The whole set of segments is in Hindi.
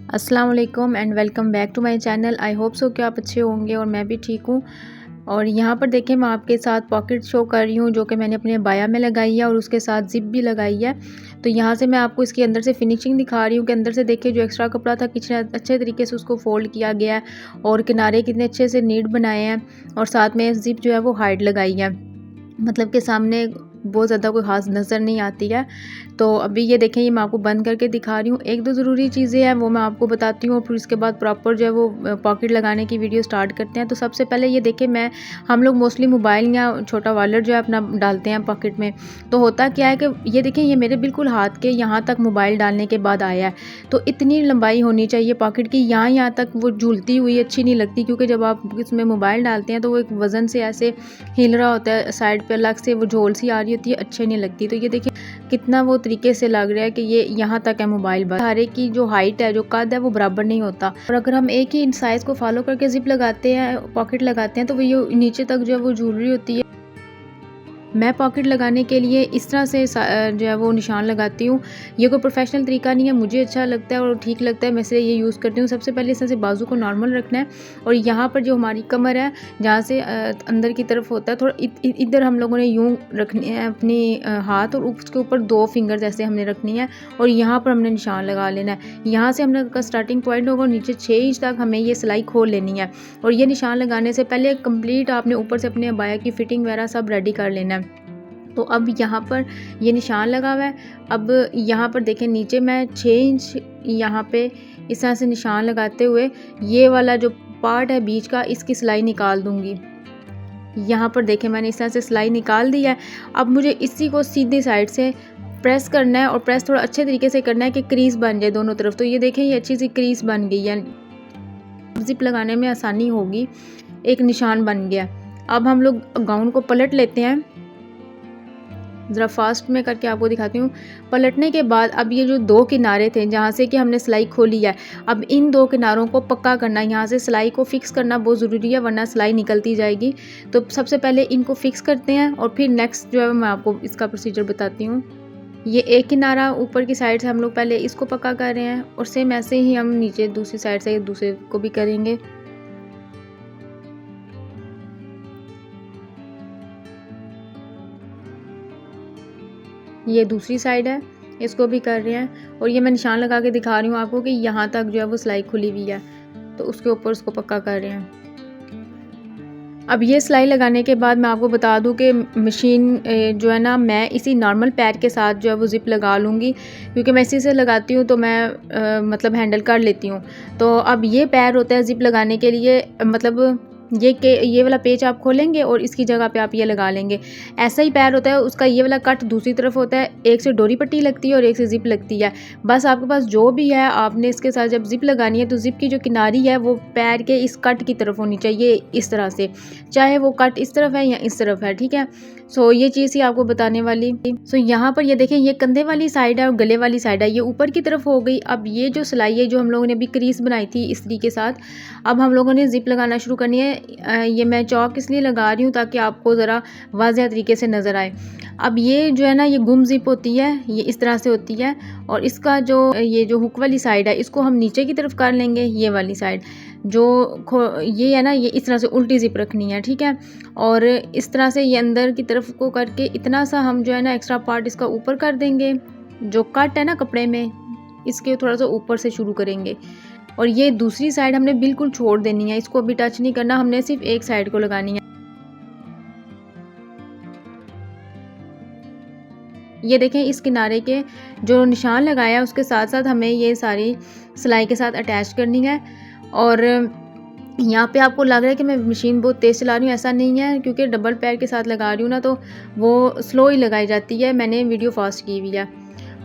अस्सलाम वालेकुम and welcome back to my channel. I hope so कि आप अच्छे होंगे और मैं भी ठीक हूँ। और यहाँ पर देखें, मैं आपके साथ पॉकेट शो कर रही हूँ जो कि मैंने अपने बाया में लगाई है और उसके साथ जिप भी लगाई है। तो यहाँ से मैं आपको इसके अंदर से फिनिशिंग दिखा रही हूँ कि अंदर से देखिए जो एक्स्ट्रा कपड़ा था कितना अच्छे तरीके से उसको फोल्ड किया गया है और किनारे कितने अच्छे से नीट बनाए हैं और साथ में जिप जो है वो हाइड लगाई है, मतलब कि सामने बहुत ज़्यादा कोई खास नज़र नहीं आती है। तो अभी ये देखें, ये मैं आपको बंद करके दिखा रही हूँ। एक दो ज़रूरी चीज़ें हैं वो मैं आपको बताती हूँ, फिर इसके बाद प्रॉपर जो है वो पॉकेट लगाने की वीडियो स्टार्ट करते हैं। तो सबसे पहले ये देखें, हम लोग मोस्टली मोबाइल या छोटा वॉलेट जो है अपना डालते हैं पॉकेट में। तो होता क्या है कि ये देखें, ये मेरे बिल्कुल हाथ के यहाँ तक मोबाइल डालने के बाद आया है। तो इतनी लंबाई होनी चाहिए पॉकेट की, यहाँ तक वो झूलती हुई अच्छी नहीं लगती, क्योंकि जब आप इसमें मोबाइल डालते हैं तो वो एक वज़न से ऐसे हिल रहा होता है, साइड पे अलग से वो झोल सी आ रही होती है, अच्छे नहीं लगती। तो ये देखिए कितना वो तरीके से लग रहा है कि ये यहाँ तक है मोबाइल, बस हर एक की जो हाइट है, जो कद है, वो बराबर नहीं होता। और अगर हम एक ही साइज़ को फॉलो करके जिप लगाते हैं, पॉकेट लगाते हैं, तो वो ये नीचे तक जो है वो झूल रही होती है। मैं पॉकेट लगाने के लिए इस तरह से जो है वो निशान लगाती हूँ। ये कोई प्रोफेशनल तरीका नहीं है, मुझे अच्छा लगता है और ठीक लगता है, मैं इसलिए ये यूज़ करती हूँ। सबसे पहले इस तरह से बाजू को नॉर्मल रखना है और यहाँ पर जो हमारी कमर है, जहाँ से अंदर की तरफ होता है, थोड़ा इधर हम लोगों ने यूँ रखनी है अपनी हाथ, और उसके ऊपर 2 फिंगर जैसे हमने रखनी है और यहाँ पर हमने निशान लगा लेना है। यहाँ से हमने का स्टार्टिंग पॉइंट होगा, नीचे 6 इंच तक हमें ये सिलाई खोल लेनी है। और ये निशान लगाने से पहले कंप्लीट आपने ऊपर से अपने अबाया की फिटिंग वगैरह सब रेडी कर लेना है। तो अब यहाँ पर ये निशान लगा हुआ है। अब यहाँ पर देखें, नीचे मैं 6 इंच यहाँ पे इस तरह से निशान लगाते हुए ये वाला जो पार्ट है बीच का, इसकी सिलाई निकाल दूँगी। यहाँ पर देखें, मैंने इस तरह से सिलाई निकाल दी है। अब मुझे इसी को सीधी साइड से प्रेस करना है और प्रेस थोड़ा अच्छे तरीके से करना है कि क्रीज बन जाए दोनों तरफ। तो ये देखें, ये अच्छी सी क्रीज बन गई है, जिप लगाने में आसानी होगी। एक निशान बन गया। अब हम लोग गाउन को पलट लेते हैं, ज़रा फास्ट में करके आपको दिखाती हूँ। पलटने के बाद अब ये जो 2 किनारे थे जहाँ से कि हमने सिलाई खोली है, अब इन 2 किनारों को पक्का करना है। यहाँ से सिलाई को फिक्स करना बहुत ज़रूरी है, वरना सिलाई निकलती जाएगी। तो सबसे पहले इनको फिक्स करते हैं और फिर नेक्स्ट जो है मैं आपको इसका प्रोसीजर बताती हूँ। ये एक किनारा ऊपर की साइड से हम लोग पहले इसको पक्का कर रहे हैं और सेम ऐसे ही हम नीचे दूसरी साइड से दूसरे को भी करेंगे। ये दूसरी साइड है, इसको भी कर रहे हैं और ये मैं निशान लगा के दिखा रही हूँ आपको कि यहाँ तक जो है वो सिलाई खुली हुई है, तो उसके ऊपर उसको पक्का कर रहे हैं। अब ये सिलाई लगाने के बाद मैं आपको बता दूं कि मशीन जो है ना, मैं इसी नॉर्मल पैर के साथ जो है वो ज़िप लगा लूँगी, क्योंकि मैं इसी से लगाती हूँ तो मैं मतलब हैंडल कर लेती हूँ। तो अब ये पैर होता है ज़िप लगाने के लिए, मतलब ये वाला पेच आप खोलेंगे और इसकी जगह पे आप ये लगा लेंगे। ऐसा ही पैर होता है उसका, ये वाला कट दूसरी तरफ होता है, एक से डोरी पट्टी लगती है और एक से ज़िप लगती है। बस आपके पास जो भी है, आपने इसके साथ जब ज़िप लगानी है तो ज़िप की जो किनारी है वो पैर के इस कट की तरफ होनी चाहिए, इस तरह से, चाहे वो कट इस तरफ है या इस तरफ है, ठीक है। सो ये चीज़ ही आपको बताने वाली। सो यहाँ पर ये देखें, ये कंधे वाली साइड है और गले वाली साइड है, ये ऊपर की तरफ हो गई। अब ये जो सिलाई है जो हम लोगों ने अभी क्रीज बनाई थी इस्त्री के साथ, अब हम लोगों ने ज़िप लगाना शुरू करनी है। ये मैं चौक इसलिए लगा रही हूँ ताकि आपको ज़रा वाज़ेह तरीके से नज़र आए। अब ये जो है ना, ये गुम ज़िप होती है, ये इस तरह से होती है और इसका जो ये जो हुक वाली साइड है इसको हम नीचे की तरफ कर लेंगे। ये वाली साइड जो ये है ना, ये इस तरह से उल्टी ज़िप रखनी है, ठीक है। और इस तरह से ये अंदर की तरफ को करके इतना सा हम जो है ना एक्स्ट्रा पार्ट इसका ऊपर कर देंगे। जो कट है ना कपड़े में, इसके थोड़ा सा ऊपर से शुरू करेंगे और ये दूसरी साइड हमने बिल्कुल छोड़ देनी है, इसको अभी टच नहीं करना, हमने सिर्फ एक साइड को लगानी है। ये देखें, इस किनारे के जो निशान लगाया है उसके साथ साथ हमें ये सारी सिलाई के साथ अटैच करनी है। और यहाँ पे आपको लग रहा है कि मैं मशीन बहुत तेज़ चला रही हूँ, ऐसा नहीं है, क्योंकि डबल पैर के साथ लगा रही हूँ ना, तो वो स्लो ही लगाई जाती है, मैंने वीडियो फास्ट की हुई है।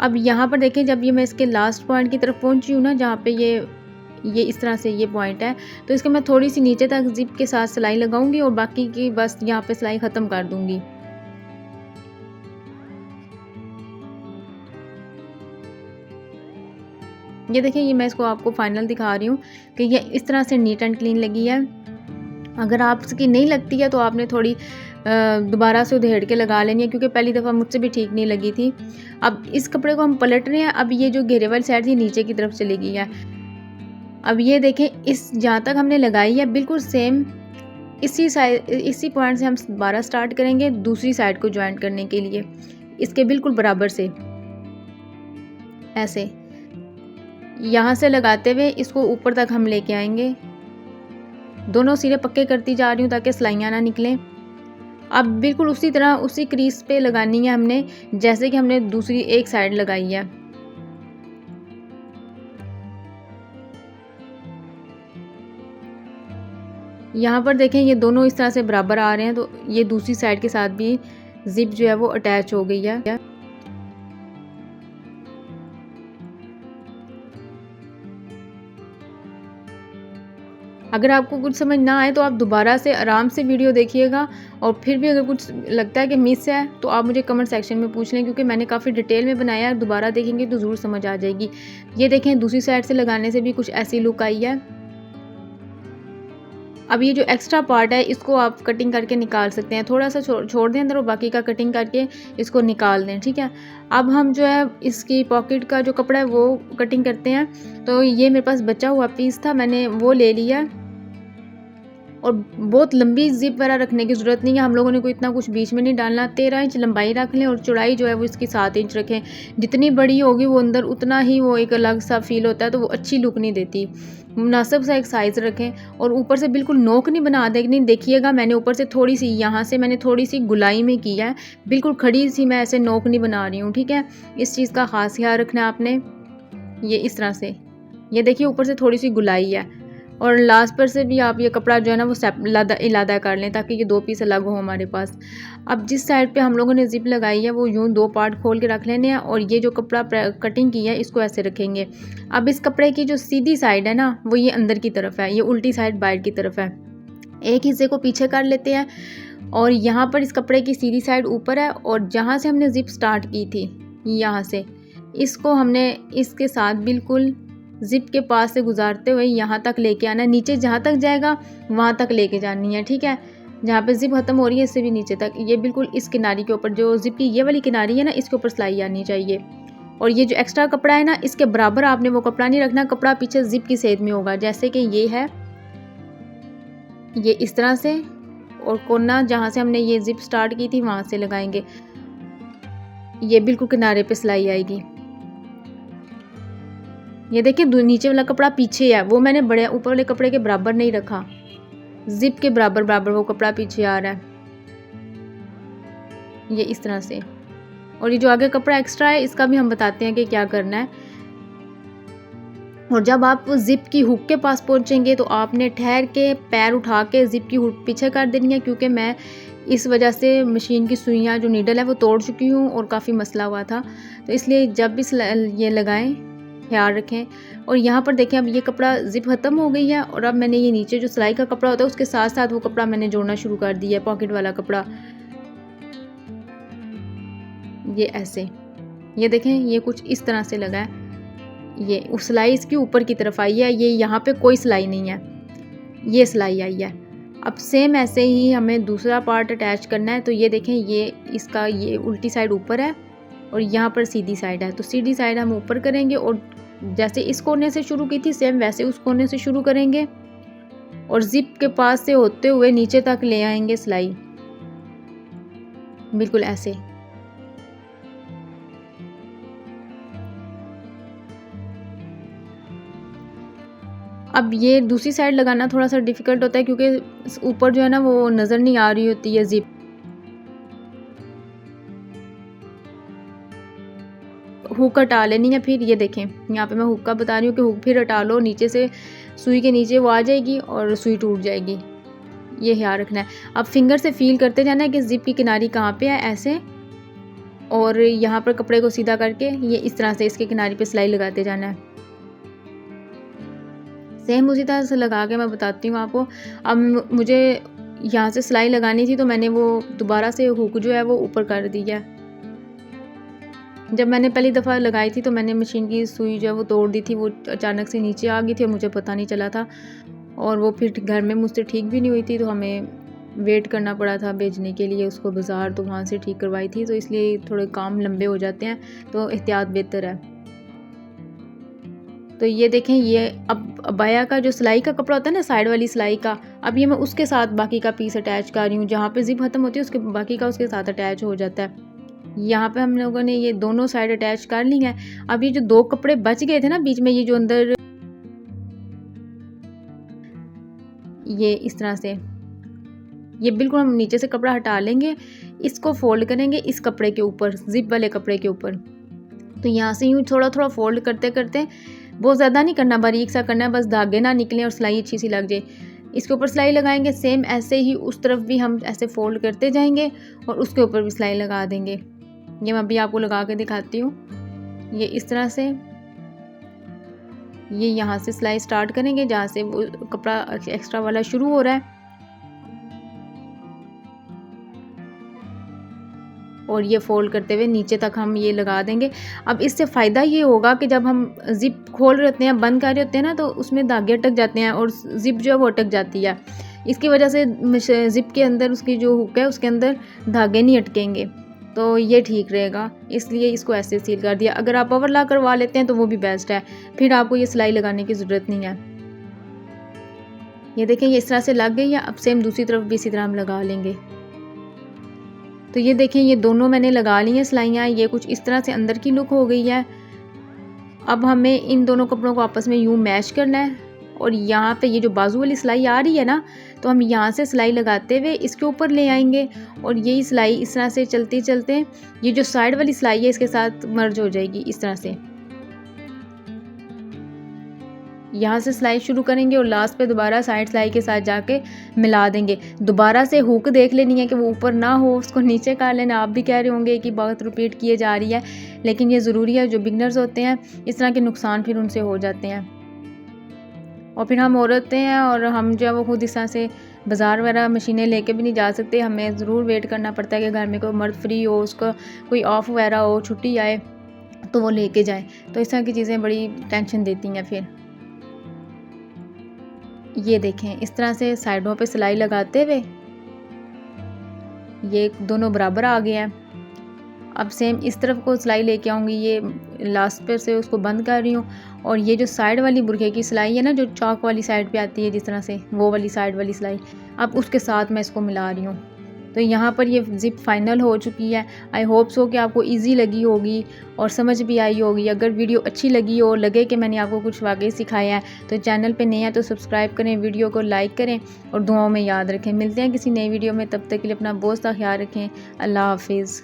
अब यहाँ पर देखें, जब ये मैं इसके लास्ट पॉइंट की तरफ पहुँची हूँ ना, जहाँ पे ये इस तरह से ये पॉइंट है, तो इसके मैं थोड़ी सी नीचे तक ज़िप के साथ सिलाई लगाऊंगी और बाकी की बस यहाँ पे सिलाई ख़त्म कर दूंगी। ये देखिए, ये मैं इसको आपको फाइनल दिखा रही हूँ कि ये इस तरह से नीट एंड क्लीन लगी है। अगर आपकी नहीं लगती है तो आपने थोड़ी दोबारा से उधेड़ के लगा लेनी है, क्योंकि पहली दफ़ा मुझसे भी ठीक नहीं लगी थी। अब इस कपड़े को हम पलट रहे हैं। अब ये जो घेरे वाली साइड थी नीचे की तरफ चली गई है। अब ये देखें, इस जहाँ तक हमने लगाई है बिल्कुल सेम इसी पॉइंट से हम दोबारा स्टार्ट करेंगे दूसरी साइड को ज्वाइन करने के लिए, इसके बिल्कुल बराबर से ऐसे यहाँ से लगाते हुए इसको ऊपर तक हम लेके आएंगे। दोनों सिरे पक्के करती जा रही हूँ ताकि सिलाइयाँ ना निकलें। अब बिल्कुल उसी तरह उसी क्रीज पे लगानी है हमने जैसे कि हमने दूसरी एक साइड लगाई है। यहाँ पर देखें ये दोनों इस तरह से बराबर आ रहे हैं, तो ये दूसरी साइड के साथ भी जिप जो है वो अटैच हो गई है। अगर आपको कुछ समझ ना आए तो आप दोबारा से आराम से वीडियो देखिएगा, और फिर भी अगर कुछ लगता है कि मिस है तो आप मुझे कमेंट सेक्शन में पूछ लें, क्योंकि मैंने काफ़ी डिटेल में बनाया है। दोबारा देखेंगे तो ज़रूर समझ आ जाएगी। ये देखें दूसरी साइड से लगाने से भी कुछ ऐसी लुक आई है। अब ये जो एक्स्ट्रा पार्ट है इसको आप कटिंग करके निकाल सकते हैं, थोड़ा सा छोड़ दें अंदर और बाकी का कटिंग करके इसको निकाल दें, ठीक है। अब हम जो है इसकी पॉकेट का जो कपड़ा है वो कटिंग करते हैं। तो ये मेरे पास बचा हुआ पीस था, मैंने वो ले लिया, और बहुत लंबी जिप वगैरह रखने की ज़रूरत नहीं है, हम लोगों ने कोई इतना कुछ बीच में नहीं डालना। 13 इंच लंबाई रख लें और चौड़ाई जो है वो इसकी 7 इंच रखें। जितनी बड़ी होगी वो अंदर उतना ही वो एक अलग सा फील होता है, तो वो अच्छी लुक नहीं देती। मुनासिब सा एक साइज़ रखें, और ऊपर से बिल्कुल नोक नहीं बना देनी। देखिएगा मैंने ऊपर से थोड़ी सी यहाँ से मैंने थोड़ी सी गुलाई में किया है, बिल्कुल खड़ी सी मैं ऐसे नोक नहीं बना रही हूँ, ठीक है। इस चीज़ का ख़ास ख्याल रखना है आपने। ये इस तरह से, ये देखिए ऊपर से थोड़ी सी गुलाई है, और लास्ट पर से भी आप ये कपड़ा जो है ना वो इलादा कर लें ताकि ये 2 पीस अलग हो हमारे पास। अब जिस साइड पे हम लोगों ने जिप लगाई है वो यूँ 2 पार्ट खोल के रख लेने हैं, और ये जो कपड़ा कटिंग की है इसको ऐसे रखेंगे। अब इस कपड़े की जो सीधी साइड है ना वो ये अंदर की तरफ है, ये उल्टी साइड बाहर की तरफ है। एक हिस्से को पीछे कर लेते हैं, और यहाँ पर इस कपड़े की सीधी साइड ऊपर है, और जहाँ से हमने जिप स्टार्ट की थी यहाँ से इसको हमने इसके साथ बिल्कुल जिप के पास से गुजारते हुए यहाँ तक लेके आना है। नीचे जहाँ तक जाएगा वहाँ तक लेके जानी है, ठीक है। जहाँ पे जिप ख़त्म हो रही है इससे भी नीचे तक, ये बिल्कुल इस किनारी के ऊपर जो जिप की ये वाली किनारी है ना इसके ऊपर सिलाई आनी चाहिए। और ये जो एक्स्ट्रा कपड़ा है ना इसके बराबर आपने वो कपड़ा नहीं रखना, कपड़ा पीछे जिप की सेध में होगा। जैसे कि ये है, ये इस तरह से, और कोना जहाँ से हमने ये जिप स्टार्ट की थी वहाँ से लगाएंगे, ये बिल्कुल किनारे पे सिलाई आएगी। ये देखिए नीचे वाला कपड़ा पीछे है, वो मैंने बड़े ऊपर वाले कपड़े के बराबर नहीं रखा, जिप के बराबर वो कपड़ा पीछे आ रहा है, ये इस तरह से। और ये जो आगे कपड़ा एक्स्ट्रा है इसका भी हम बताते हैं कि क्या करना है। और जब आप जिप की हुक के पास पहुंचेंगे तो आपने ठहर के पैर उठा के जिप की हुक पीछे कर देनी है, क्योंकि मैं इस वजह से मशीन की सुइयाँ जो नीडल है वो तोड़ चुकी हूँ और काफ़ी मसला हुआ था, तो इसलिए जब भी ये लगाएं ख्याल रखें। और यहाँ पर देखें अब ये कपड़ा जिप ख़त्म हो गई है, और अब मैंने ये नीचे जो सिलाई का कपड़ा होता है उसके साथ साथ वो कपड़ा मैंने जोड़ना शुरू कर दिया है, पॉकेट वाला कपड़ा, ये ऐसे। ये देखें ये कुछ इस तरह से लगा है, ये उस सिलाई इसकी ऊपर की तरफ आई है, ये यहाँ पे कोई सिलाई नहीं है, ये सिलाई आई है। अब सेम ऐसे ही हमें दूसरा पार्ट अटैच करना है। तो ये देखें ये इसका ये उल्टी साइड ऊपर है और यहाँ पर सीधी साइड है, तो सीधी साइड हम ऊपर करेंगे, और जैसे इस कोने से शुरू की थी सेम वैसे उस कोने से शुरू करेंगे, और जिप के पास से होते हुए नीचे तक ले आएंगे सिलाई, बिल्कुल ऐसे। अब ये दूसरी साइड लगाना थोड़ा सा डिफ़िकल्ट होता है, क्योंकि ऊपर जो है ना वो नज़र नहीं आ रही होती है जिप। हुक हटा लेनी है, फिर ये देखें यहाँ पे मैं हुक का बता रही हूँ कि हुक फिर हटा लो, नीचे से सुई के नीचे वो आ जाएगी और सुई टूट जाएगी, ये ख्याल रखना है। अब फिंगर से फील करते जाना है कि जिप की किनारी कहाँ पे है, ऐसे, और यहाँ पर कपड़े को सीधा करके ये इस तरह से इसके किनारी पे सिलाई लगाते जाना है। सेम उसी तरह से लगा के मैं बताती हूँ आपको। अब मुझे यहाँ से सिलाई लगानी थी तो मैंने वो दोबारा से हुक जो है वो ऊपर कर दिया। जब मैंने पहली दफ़ा लगाई थी तो मैंने मशीन की सुई जो है वो तोड़ दी थी, वो अचानक से नीचे आ गई थी और मुझे पता नहीं चला था, और वो फिर घर में मुझसे ठीक भी नहीं हुई थी, तो हमें वेट करना पड़ा था भेजने के लिए उसको बाज़ार, तो वहाँ से ठीक करवाई थी, तो इसलिए थोड़े काम लंबे हो जाते हैं, तो एहतियात बेहतर है। तो ये देखें, ये अब अबाया का जो सिलाई का कपड़ा होता है ना, साइड वाली सिलाई का, अब ये मैं उसके साथ बाकी का पीस अटैच कर रही हूँ। जहाँ पे जिप ख़त्म होती है उसके बाकी का उसके साथ अटैच हो जाता है। यहाँ पे हम लोगों ने ये दोनों साइड अटैच कर ली हैं। अब ये जो 2 कपड़े बच गए थे ना बीच में, ये जो अंदर, ये इस तरह से, ये बिल्कुल हम नीचे से कपड़ा हटा लेंगे, इसको फोल्ड करेंगे इस कपड़े के ऊपर, जिप वाले कपड़े के ऊपर। तो यहाँ से यूँ थोड़ा थोड़ा फोल्ड करते करते, बहुत ज़्यादा नहीं करना, बारीक सा करना है, बस धागे ना निकलें और सिलाई अच्छी सी लग जाए। इसके ऊपर सिलाई लगाएंगे, सेम ऐसे ही उस तरफ भी हम ऐसे फोल्ड करते जाएंगे और उसके ऊपर भी सिलाई लगा देंगे। ये मैं अभी आपको लगा के दिखाती हूँ। ये इस तरह से, ये यहाँ से सिलाई स्टार्ट करेंगे जहाँ से वो कपड़ा एक्स्ट्रा वाला शुरू हो रहा है, और ये फोल्ड करते हुए नीचे तक हम ये लगा देंगे। अब इससे फ़ायदा ये होगा कि जब हम ज़िप खोल रहे होते हैं, बंद कर रहे होते हैं ना, तो उसमें धागे अटक जाते हैं और ज़िप जो है वो अटक जाती है। इसकी वजह से ज़िप के अंदर उसकी जो हुक है उसके अंदर धागे नहीं अटकेंगे, तो ये ठीक रहेगा, इसलिए इसको ऐसे सील कर दिया। अगर आप ओवरलॉक करवा लेते हैं तो वो भी बेस्ट है, फिर आपको ये सिलाई लगाने की ज़रूरत नहीं है। ये देखें, ये इस तरह से लग गई है। अब सेम दूसरी तरफ भी इसी तरह हम लगा लेंगे। तो ये देखें, ये दोनों मैंने लगा ली हैं सिलाइयाँ। ये कुछ इस तरह से अंदर की लुक हो गई है। अब हमें इन दोनों कपड़ों को आपस में यूँ मैच करना है, और यहाँ पे ये जो बाजू वाली सिलाई आ रही है ना, तो हम यहाँ से सिलाई लगाते हुए इसके ऊपर ले आएंगे, और यही सिलाई इस तरह से चलते चलते ये जो साइड वाली सिलाई है इसके साथ मर्ज हो जाएगी इस तरह से। यहाँ से सिलाई शुरू करेंगे और लास्ट पे दोबारा साइड सिलाई के साथ जाके मिला देंगे। दोबारा से हुक देख लेनी है कि वो ऊपर ना हो, उसको नीचे कर लेना। आप भी कह रहे होंगे कि बहुत रिपीट किए जा रही है, लेकिन ये ज़रूरी है। जो बिगनर्स होते हैं इस तरह के नुकसान फिर उनसे हो जाते हैं, और फिर हम औरतें हैं और हम जो है वो खुद इस तरह से बाज़ार वगैरह मशीनें लेके भी नहीं जा सकते। हमें ज़रूर वेट करना पड़ता है कि घर में कोई मर्द फ्री हो, उसको कोई ऑफ वगैरह हो, छुट्टी आए तो वो लेके जाए। तो इस तरह की चीज़ें बड़ी टेंशन देती हैं। फिर ये देखें, इस तरह से साइडों पे सिलाई लगाते हुए ये दोनों बराबर आ गए हैं। अब सेम इस तरफ को सिलाई लेके आऊँगी, ये लास्ट पर से उसको बंद कर रही हूँ, और ये जो साइड वाली बुरखे की सिलाई है ना, जो चौक वाली साइड पे आती है जिस तरह से, वो वाली साइड वाली सिलाई, अब उसके साथ मैं इसको मिला रही हूँ। तो यहाँ पर ये ज़िप फाइनल हो चुकी है। आई होप सो कि आपको इजी लगी होगी और समझ भी आई होगी। अगर वीडियो अच्छी लगी हो, लगे कि मैंने आपको कुछ वाकई सिखाया है, तो चैनल पे नए हैं तो सब्सक्राइब करें, वीडियो को लाइक करें और दुआओं में याद रखें। मिलते हैं किसी नई वीडियो में, तब तक के लिए अपना बहुत सा ख्याल रखें। अल्लाह हाफिज़।